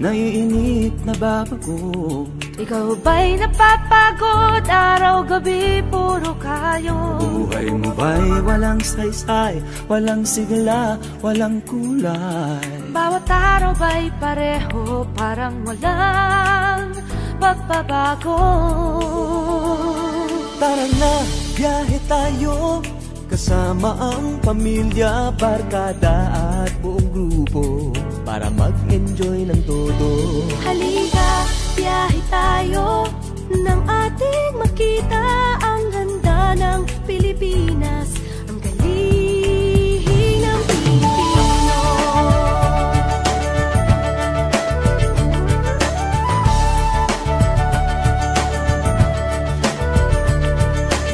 naiinip na babago. Ikaw ba'y napapagod? Araw-gabi puro kayo. Buhay mo ba'y walang saysay, walang sigla, walang kulay? Bawat araw ba'y pareho, parang walang pagbabago? Tara na, biyahe tayo, kasama ang pamilya, barkada at buong grupo, para mag-enjoy ng todo. Halika, biyahe tayo, nang ating makita ang ganda ng Pilipinas, ang galing ng Pilipino.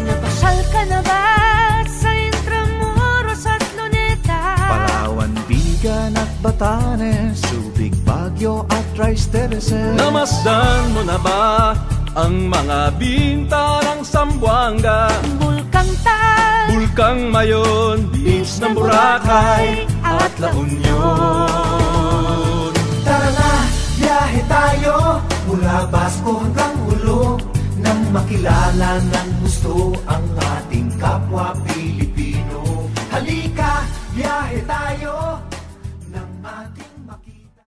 Napasyal ka na ba sa Intramuros at Luneta? Palawan, Bigan at Batanes, Subic, Baguio at Rice Terraces. Namasdan mo na ba ang mga binta ng Zamboanga, Bulkang Tal, Bulkang Mayon, beach ng Boracay at La Union? Tara na, biyahe tayo, mula Basco hanggang Ulo, nang makilala ng gusto ang ating kapwa Pilipino. Halika, biyahe tayo.